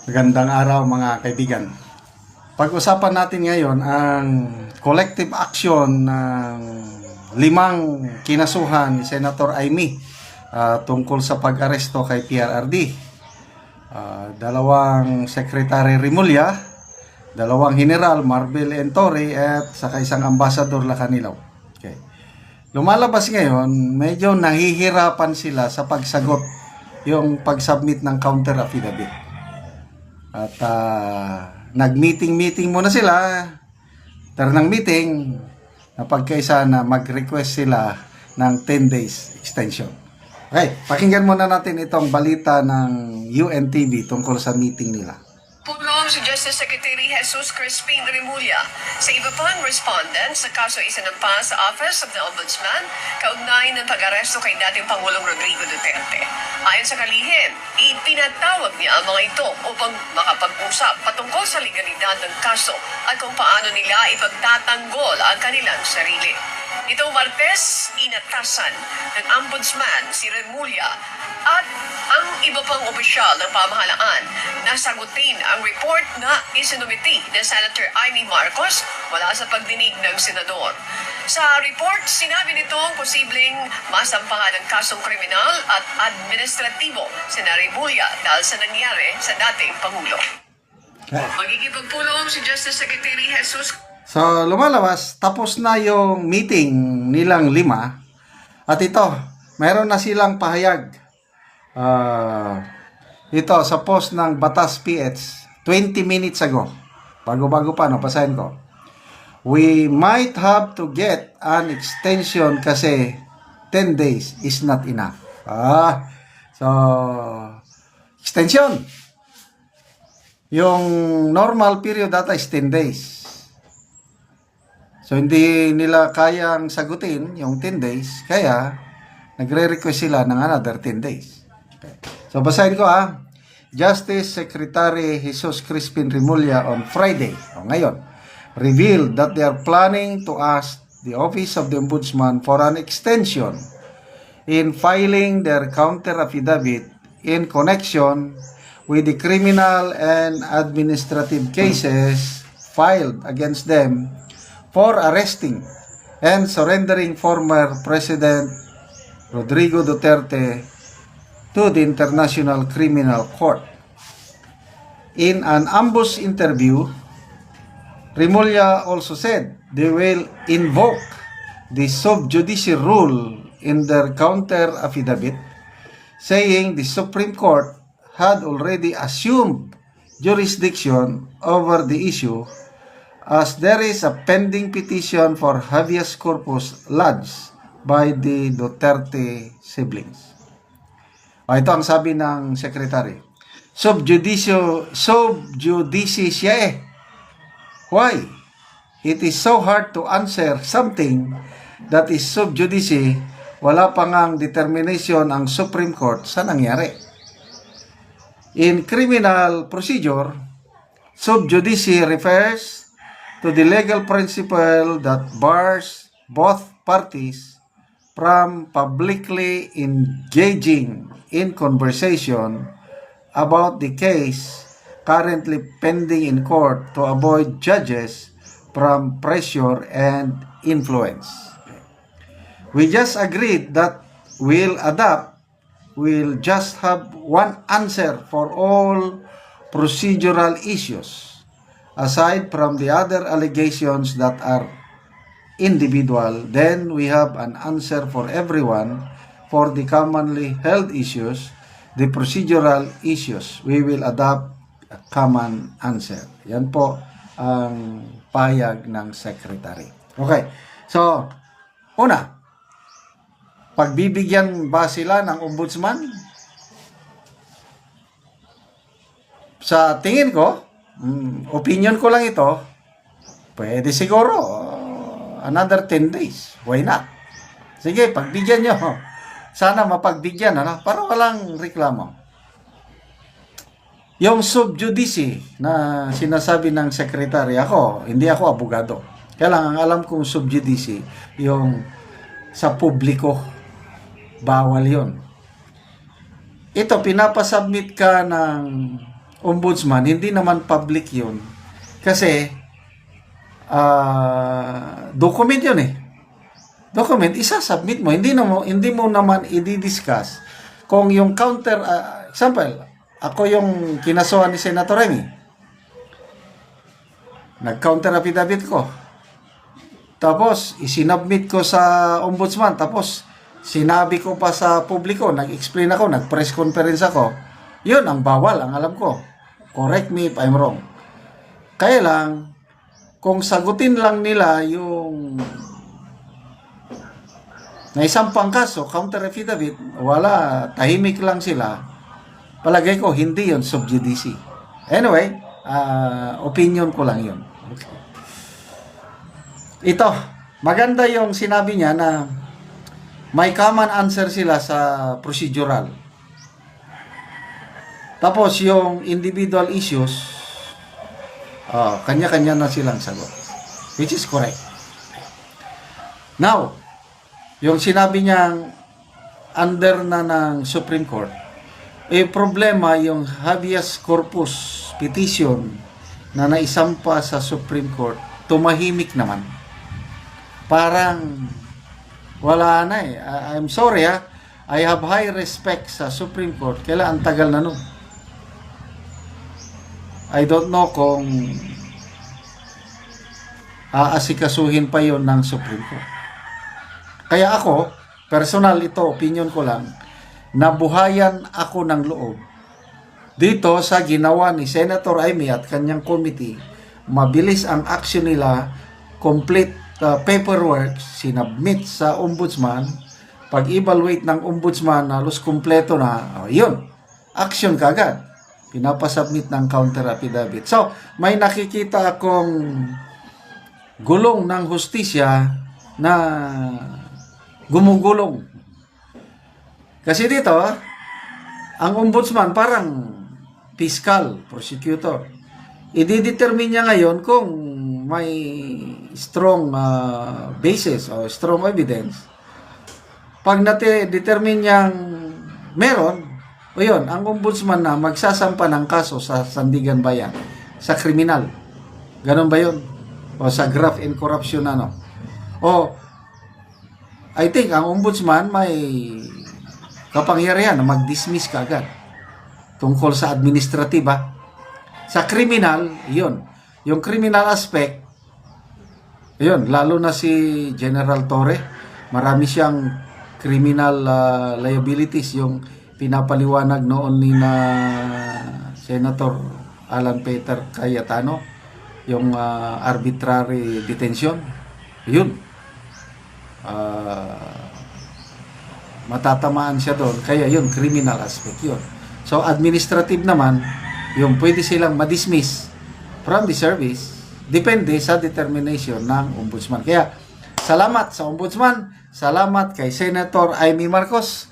Magandang araw mga kaibigan. Pag-usapan natin ngayon ang collective action ng 5 kinasuhan ni Senator Amy tungkol sa pag-aresto kay PRRD. 2 Secretary Remulla, 2 General Marbel Entore at saka isang Ambassador Lacanilaw. Okay. Lumalabas ngayon, medyo nahihirapan sila sa pagsagot yung pag-submit ng counter affidavit. At nag-meeting muna sila. Ng meeting, napagkaisa na mag-request sila ng 10 days extension. Okay, pakinggan muna natin itong balita ng UNTV tungkol sa meeting nila. Pulong si Justice Secretary Jesus Crispin Remulla sa iba pang respondent sa kaso isinampa sa Office of the Ombudsman kaugnay ng pag-aresto kay dating Pangulong Rodrigo Duterte. Ayon sa kalihim, ipinatawag niya ang mga ito upang makapag-usap patungkol sa legalidad ng kaso at kung paano nila ipagtatanggol ang kanilang sarili. Itong Martes, inatasan ng Ombudsman si Remulla at ang iba pang opisyal ng pamahalaan na sagutin ang report na isinumiti ng Senator Amy Marcos wala sa pagdinig ng senador. Sa report, sinabi nitong posibleng masampahan ng kasong kriminal at administratibo si Remulla dahil sa nangyari sa dating Pangulo. Magigipagpulong si Justice Secretary Jesus. So, lumalabas, tapos na yung meeting nilang 5 at ito, mayroon na silang pahayag. Ito sa post ng Batas PH 20 minutes ago. Bago-bago pa, basahin ko. We might have to get an extension kasi 10 days is not enough. So, extension. Yung normal period data is 10 days. So, hindi nila kayang sagutin yung 10 days. Kaya, nagre-request sila ng another 10 days. Okay. So, basahin ko Justice Secretary Jesus Crispin Remulla on Friday, ngayon, revealed that they are planning to ask the Office of the Ombudsman for an extension in filing their counter affidavit in connection with the criminal and administrative cases filed against them for arresting and surrendering former President Rodrigo Duterte to the International Criminal Court. In an ambush interview, Remulla also said they will invoke the sub judice rule in their counter affidavit, saying the Supreme Court had already assumed jurisdiction over the issue as there is a pending petition for habeas corpus lodged by the Duterte siblings. Ito ang sabi ng secretary. Sub judice siya Why? It is so hard to answer something that is sub judice, wala pa ngang determination ang Supreme Court sa nangyari. In criminal procedure, sub judice refers to the legal principle that bars both parties from publicly engaging in conversation about the case currently pending in court to avoid judges from pressure and influence. We just agreed that we'll just have one answer for all procedural issues, aside from the other allegations that are individual. Then we have an answer for everyone for the commonly held issues, the procedural issues. We will adopt a common answer. Yan po ang payag ng secretary. Okay. So, una, pagbibigyan ba sila ng ombudsman? Sa tingin ko, opinion ko lang ito, pwede siguro another 10 days. Why not? Sige, pagbigyan nyo. Sana mapagbigyan, para walang reklamo. Yung sub judice na sinasabi ng secretary, hindi ako abogado. Kaya lang, ang alam kong sub judice, yung sa publiko, bawal yon. Ito, pinapasubmit ka ng ombudsman, hindi naman public yun. Kasi, document yun eh. Document, isa-submit mo. Hindi mo naman i-discuss kung yung counter, example, ako yung kinasuhan ni Senator Remy. Nag-counter affidavit ko. Tapos, isinubmit ko sa ombudsman. Tapos, sinabi ko pa sa publiko, nag-explain ako, nag-press conference ako. Yun ang bawal, ang alam ko. Correct me if I'm wrong. Kaya lang, kung sagutin lang nila yung naisampang kaso, counter affidavit, wala, tahimik lang sila, palagay ko, hindi yun sub judice. Anyway, opinion ko lang yun. Okay. Ito, maganda yung sinabi niya na may common answer sila sa procedural. Tapos yung individual issues, kanya-kanya na silang sagot. Which is correct. Now, yung sinabi niyang under na ng Supreme Court, problema yung habeas corpus petition na naisampa sa Supreme Court, tumahimik naman. Parang wala na eh. I'm sorry I have high respect sa Supreme Court. Kailan ang tagal na nun. I don't know kung aasikasuhin pa yon ng Supreme Court. Kaya ako, personal ito, opinion ko lang, nabuhayan ako ng loob dito sa ginawa ni Senator Amy at kanyang committee. Mabilis ang action nila, complete paperwork, sinubmit sa ombudsman. Pag-evaluate ng ombudsman, halos kumpleto na, yun, action kagad. Pinapasubmit ng counter affidavit. So, may nakikita akong gulong ng hustisya na gumugulong. Kasi dito, ang ombudsman parang fiscal, prosecutor. I-determine niya ngayon kung may strong basis o strong evidence. Pag determine niyang meron, o yun, ang ombudsman na magsasampa ng kaso sa Sandigan Bayan, sa kriminal. Ganon ba yun? O sa graft and corruption O, I think ang ombudsman may kapangyarihan na mag-dismiss kaagad tungkol sa administratiba. Sa criminal, yun. Yung criminal aspect, yun, lalo na si General Torre, marami siyang criminal liabilities, yung pinapaliwanag noon ni na Senator Alan Peter Cayetano, yung arbitrary detention, yun. Matatamaan siya doon, kaya yun, criminal aspect yun. So, administrative naman, yung pwede silang ma-dismiss from the service, depende sa determination ng ombudsman. Kaya, salamat sa ombudsman, salamat kay Senator Amy Marcos,